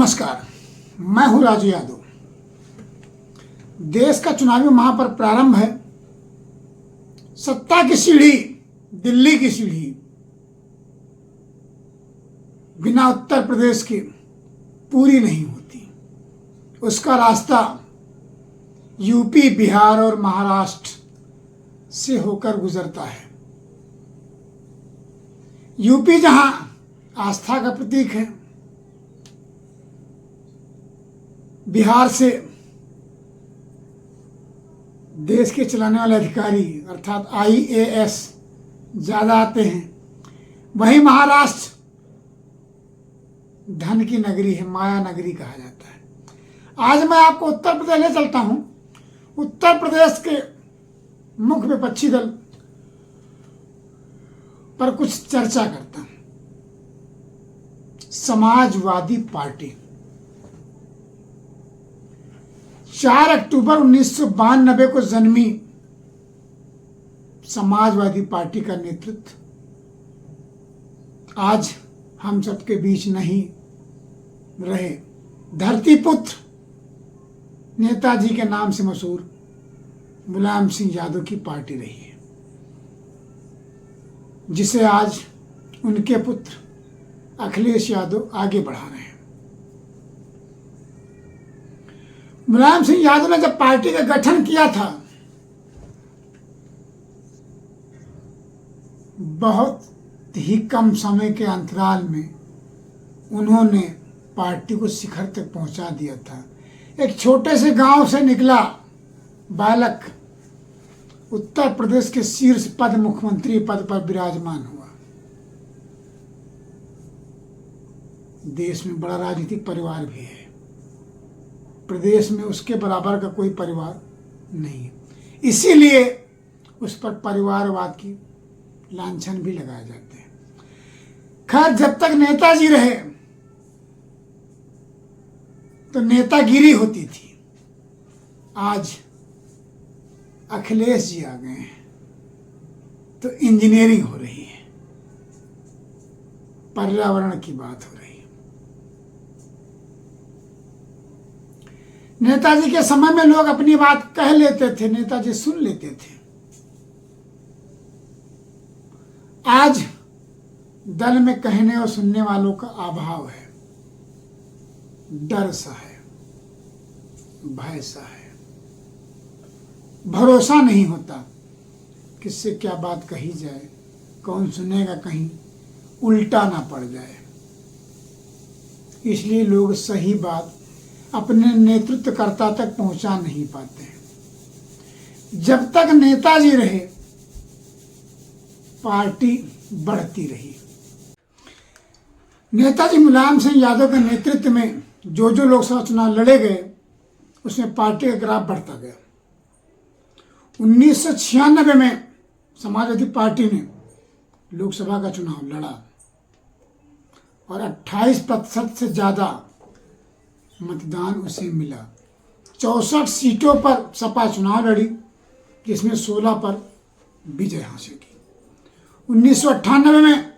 नमस्कार, मैं हूं राजू यादव। देश का चुनावी महापर्व प्रारंभ है। सत्ता की सीढ़ी, दिल्ली की सीढ़ी, बिना उत्तर प्रदेश के पूरी नहीं होती। उसका रास्ता यूपी, बिहार और महाराष्ट्र से होकर गुजरता है। यूपी जहां आस्था का प्रतीक है, बिहार से देश के चलाने वाले अधिकारी अर्थात IAS ज्यादा आते हैं, वहीं महाराष्ट्र धन की नगरी है, माया नगरी कहा जाता है। आज मैं आपको उत्तर प्रदेश ले चलता हूं। उत्तर प्रदेश के मुख्य विपक्षी दल पर कुछ चर्चा करता हूं। समाजवादी पार्टी 4 अक्टूबर 1992 को जन्मी समाजवादी पार्टी का नेतृत्व आज हम सबके बीच नहीं रहे। धरतीपुत्र नेताजी के नाम से मशहूर मुलायम सिंह यादव की पार्टी रही है, जिसे आज उनके पुत्र अखिलेश यादव आगे बढ़ा रहे हैं। मुलायम सिंह यादव ने जब पार्टी का गठन किया था, बहुत ही कम समय के अंतराल में उन्होंने पार्टी को शिखर तक पहुंचा दिया था। एक छोटे से गांव से निकला बालक उत्तर प्रदेश के शीर्ष पद, मुख्यमंत्री पद पर विराजमान हुआ। देश में बड़ा राजनीतिक परिवार भी है, प्रदेश में उसके बराबर का कोई परिवार नहीं है, इसीलिए उस पर परिवारवाद की लांछन भी लगाए जाते हैं। खैर, जब तक नेताजी रहे तो नेतागिरी होती थी। आज अखिलेश जी आ गए हैं तो इंजीनियरिंग हो रही है, पर्यावरण की बात हो रही है। नेताजी के समय में लोग अपनी बात कह लेते थे, नेताजी सुन लेते थे। आज दल में कहने और सुनने वालों का अभाव है। डर सा है, भय सा है, भरोसा नहीं होता किससे क्या बात कही जाए, कौन सुनेगा, कहीं उल्टा ना पड़ जाए। इसलिए लोग सही बात अपने नेतृत्वकर्ता तक पहुंचा नहीं पाते हैं। जब तक नेताजी रहे, पार्टी बढ़ती रही। नेताजी मुलायम सिंह यादव के नेतृत्व में जो लोकसभा चुनाव लड़े गए, उसमें पार्टी का ग्राफ बढ़ता गया। 1996 में समाजवादी पार्टी ने लोकसभा का चुनाव लड़ा और 28% से ज्यादा मतदान उसे मिला। 64 सीटों पर सपा चुनाव लड़ी, जिसमें 16 पर विजय हासिल की। 1998 में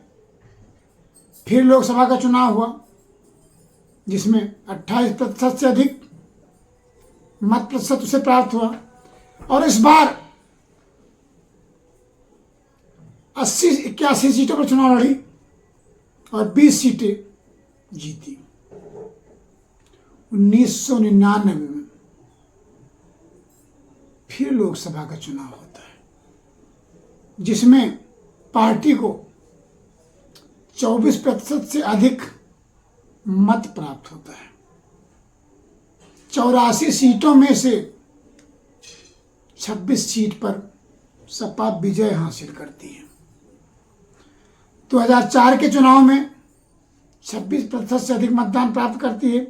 फिर लोकसभा का चुनाव हुआ, जिसमें 28% से अधिक मत प्रतिशत उसे प्राप्त हुआ और इस बार 81 सीटों पर चुनाव लड़ी और 20 सीटें जीती। 1999 में फिर लोकसभा का चुनाव होता है, जिसमें पार्टी को 24% से अधिक मत प्राप्त होता है। 84 सीटों में से 26 सीट पर सपा विजय हासिल करती है। 2004 के चुनाव में 26% से अधिक मतदान प्राप्त करती है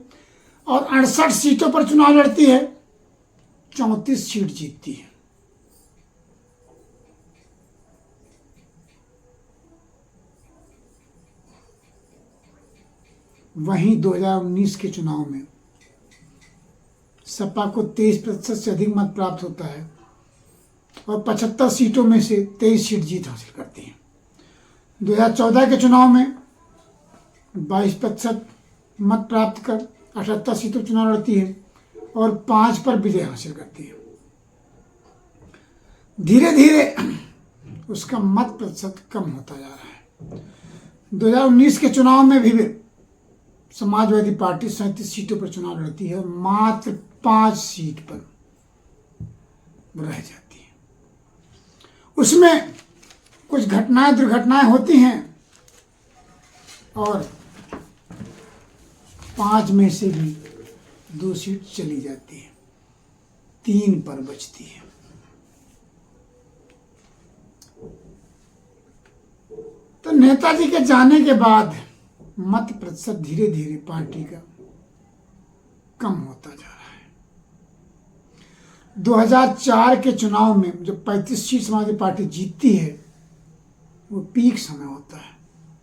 और 68 सीटों पर चुनाव लड़ती है, 34 सीट जीतती है। वहीं 2019 के चुनाव में सपा को 23% से अधिक मत प्राप्त होता है और 75 सीटों में से 23 सीट जीत हासिल करती है। 2014 के चुनाव में 22% मत प्राप्त कर 78 सीटों पर चुनाव लड़ती है और 5 पर विजय हासिल करती है। धीरे धीरे उसका मत प्रतिशत कम होता जा रहा है। 2019 के चुनाव में भी समाजवादी पार्टी 37 सीटों पर चुनाव लड़ती है और मात्र 5 सीट पर रह जाती है। उसमें कुछ घटनाएं दुर्घटनाएं होती हैं और 5 में से भी 2 सीट चली जाती है, 3 पर बचती है। तो नेताजी के जाने के बाद मत प्रतिशत धीरे धीरे पार्टी का कम होता जा रहा है। 2004 के चुनाव में जब 35 सीट समाजवादी पार्टी जीतती है, वो पीक समय होता है,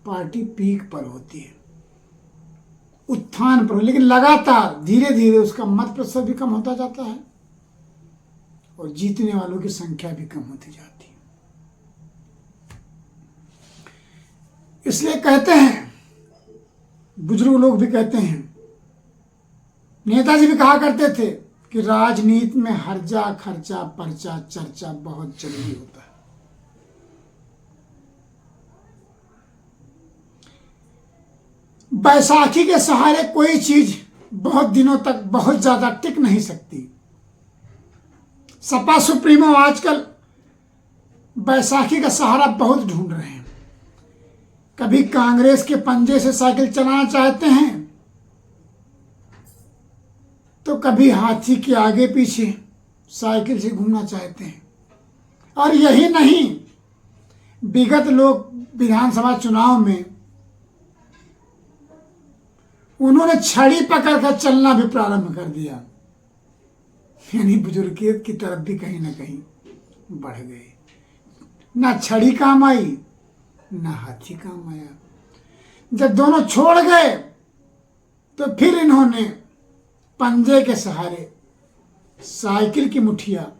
पार्टी पीक पर होती है, उत्थान पर, लेकिन लगातार धीरे धीरे उसका मत प्रतिशत भी कम होता जाता है और जीतने वालों की संख्या भी कम होती जाती है। इसलिए कहते हैं, बुजुर्ग लोग भी कहते हैं, नेताजी भी कहा करते थे कि राजनीति में हर्जा खर्चा पर्चा चर्चा बहुत जरूरी होता है। बैसाखी के सहारे कोई चीज बहुत दिनों तक बहुत ज्यादा टिक नहीं सकती। सपा सुप्रीमो आजकल बैसाखी का सहारा बहुत ढूंढ रहे हैं। कभी कांग्रेस के पंजे से साइकिल चलाना चाहते हैं तो कभी हाथी के आगे पीछे साइकिल से घूमना चाहते हैं। और यही नहीं, विगत लोग विधानसभा चुनाव में उन्होंने छड़ी पकड़कर चलना भी प्रारंभ कर दिया, यानी बुजुर्गियत की तरफ भी कहीं ना कहीं बढ़ गए। ना छड़ी काम आई ना हाथी काम आया। जब दोनों छोड़ गए तो फिर इन्होंने पंजे के सहारे साइकिल की मुठिया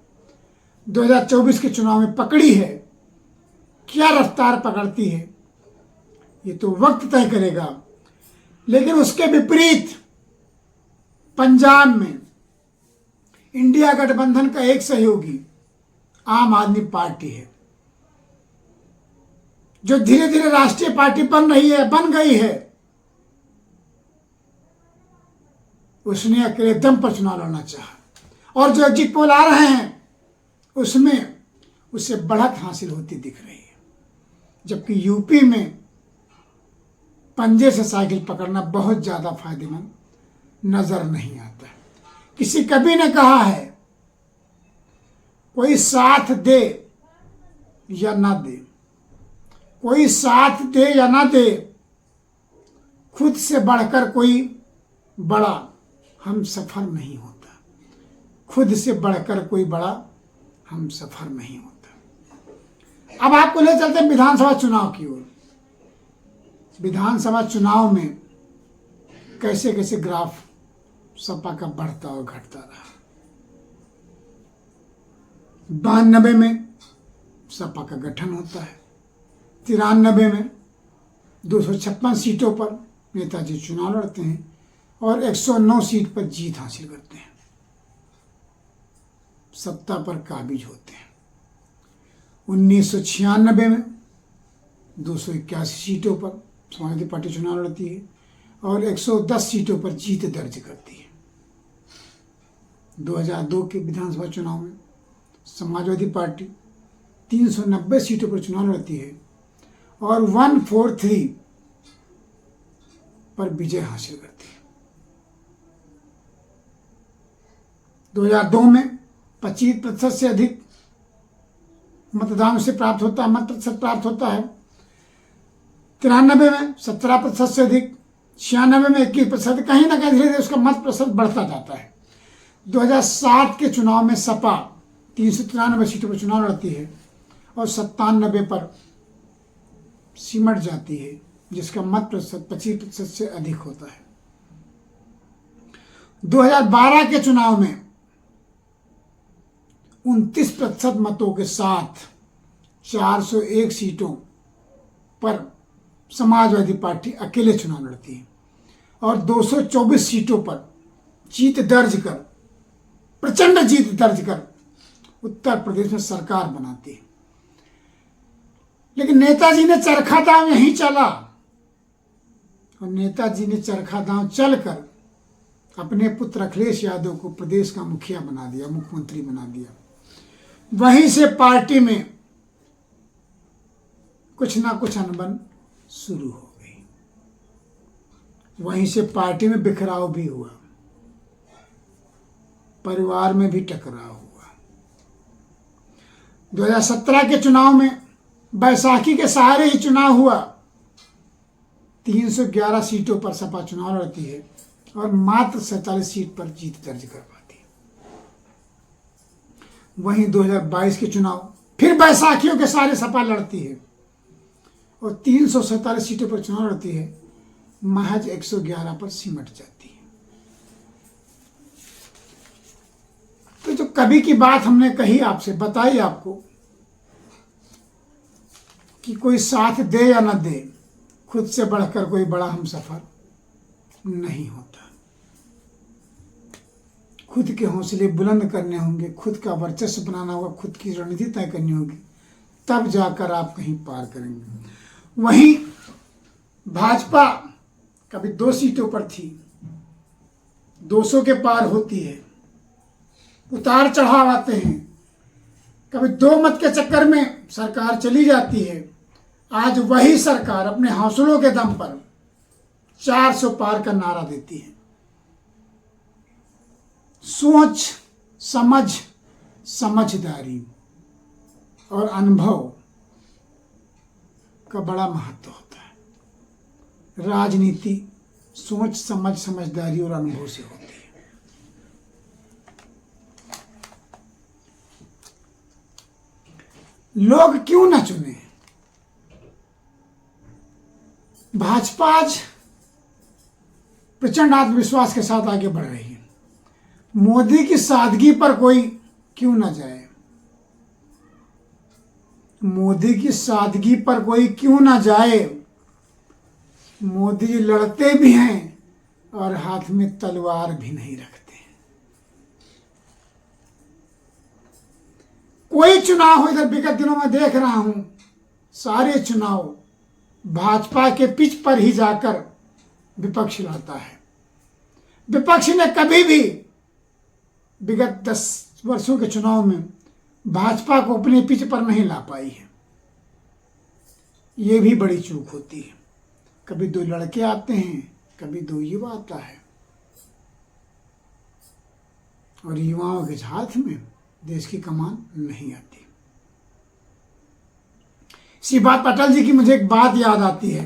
2024 के चुनाव में पकड़ी है। क्या रफ्तार पकड़ती है ये तो वक्त तय करेगा, लेकिन उसके विपरीत पंजाब में इंडिया गठबंधन का एक सहयोगी आम आदमी पार्टी है, जो धीरे धीरे राष्ट्रीय पार्टी बन गई है। उसने अकेले दम पर चुनाव लड़ना चाहा और जो एग्जिट पोल आ रहे हैं उसमें उसे बढ़त हासिल होती दिख रही है। जबकि यूपी में पंजे से साइकिल पकड़ना बहुत ज्यादा फायदेमंद नजर नहीं आता। किसी कवि ने कहा है, कोई साथ दे या ना दे, कोई साथ दे या ना दे, खुद से बढ़कर कोई बड़ा हम सफर नहीं होता। खुद से बढ़कर कोई बड़ा हम सफर नहीं होता। अब आपको ले चलते हैं विधानसभा चुनाव की ओर। विधानसभा चुनाव में कैसे कैसे ग्राफ सपा का बढ़ता और घटता रहा। 92 में सपा का गठन होता है, 93 में 256 सीटों पर नेताजी चुनाव लड़ते हैं और 109 सीट पर जीत हासिल करते हैं, सत्ता पर काबिज होते हैं। 1996 में 281 सीटों पर समाजवादी पार्टी चुनाव लड़ती है और 110 सीटों पर जीत दर्ज करती है। 2002 के विधानसभा चुनाव में समाजवादी पार्टी 390 सीटों पर चुनाव लड़ती है और 143 पर विजय हासिल करती है। 2002 में 25% से अधिक मतदान से प्राप्त होता है, मत प्रतिशत प्राप्त होता है। 93 में 17% से अधिक, 96 में 21%, कहीं ना कहीं धीरे धीरे उसका मत प्रतिशत बढ़ता जाता है। 2007 के चुनाव में सपा 393 सीटों पर चुनाव लड़ती है और 97 पर सिमट जाती है, जिसका मत प्रतिशत 25% से अधिक होता है। 2012 के चुनाव में 29% मतों के साथ 401 सीटों पर समाजवादी पार्टी अकेले चुनाव लड़ती है और 224 सीटों पर जीत दर्ज कर, प्रचंड जीत दर्ज कर उत्तर प्रदेश में सरकार बनाती है। लेकिन नेताजी ने चरखा दांव यहीं चला, और नेताजी ने चरखा दांव चलकर अपने पुत्र अखिलेश यादव को प्रदेश का मुखिया बना दिया, मुख्यमंत्री बना दिया। वहीं से पार्टी में कुछ ना कुछ अनबन शुरू हो गई, वहीं से पार्टी में बिखराव भी हुआ, परिवार में भी टकराव हुआ। 2017 के चुनाव में बैसाखी के सहारे ही चुनाव हुआ। 311 सीटों पर सपा चुनाव लड़ती है और मात्र 47 सीट पर जीत दर्ज कर पाती है। वहीं 2022 के चुनाव फिर बैसाखियों के सहारे सपा लड़ती है और 347 सीटों पर चुनाव लड़ती है, महज 111 पर सिमट जाती है। तो जो कभी की बात हमने कही आपसे, बताई आपको कि कोई साथ दे या न दे, खुद से बढ़कर कोई बड़ा हमसफर नहीं होता। खुद के हौसले बुलंद करने होंगे, खुद का वर्चस्व बनाना होगा, खुद की रणनीति तय करनी होगी, तब जाकर आप कहीं पार करेंगे। वहीं भाजपा कभी 2 सीटों पर थी, 200 के पार होती है, उतार चढ़ाव आते हैं, कभी 2 मत के चक्कर में सरकार चली जाती है। आज वही सरकार अपने हौसलों के दम पर 400 पार का नारा देती है। सोच समझ, समझदारी और अनुभव का बड़ा महत्व होता है। राजनीति सोच समझ, समझदारी और अनुभव से होती है। लोग क्यों न चुने? भाजपा आज प्रचंड आत्मविश्वास के साथ आगे बढ़ रही है। मोदी की सादगी पर कोई क्यों न जाए? मोदी की सादगी पर कोई क्यों न जाए? मोदी लड़ते भी हैं और हाथ में तलवार भी नहीं रखते। कोई चुनाव हो, इधर विगत दिनों में देख रहा हूं, सारे चुनाव भाजपा के पिच पर ही जाकर विपक्ष लड़ता है। विपक्ष ने कभी भी विगत 10 वर्षों के चुनाव में भाजपा को अपने पिच पर नहीं ला पाई है। ये भी बड़ी चूक होती है। कभी 2 लड़के आते हैं, कभी 2 युवा आता है, और युवाओं के हाथ में देश की कमान नहीं आती। इसी बात पर अटल जी की मुझे एक बात याद आती है।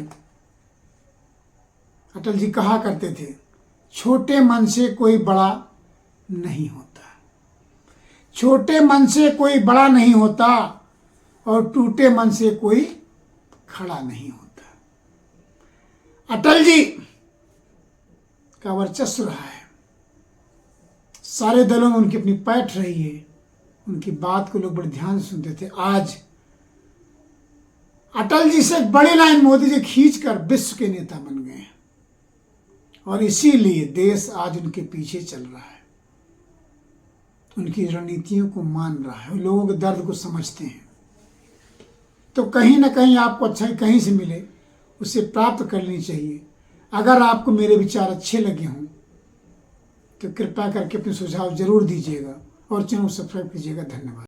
अटल जी कहा करते थे, छोटे मन से कोई बड़ा नहीं होता, छोटे मन से कोई बड़ा नहीं होता, और टूटे मन से कोई खड़ा नहीं होता। अटल जी का वर्चस्व रहा है, सारे दलों में उनकी अपनी पैठ रही है, उनकी बात को लोग बड़े ध्यान से सुनते थे। आज अटल जी से एक बड़ी लाइन मोदी जी खींचकर विश्व के नेता बन गए हैं, और इसीलिए देश आज उनके पीछे चल रहा है, उनकी रणनीतियों को मान रहा है, लोगों के दर्द को समझते हैं। तो कहीं ना कहीं आपको अच्छाई कहीं से मिले, उसे प्राप्त कर लेनी चाहिए। अगर आपको मेरे विचार अच्छे लगे हों तो कृपया करके अपने सुझाव जरूर दीजिएगा और चैनल को सब्सक्राइब कीजिएगा। धन्यवाद।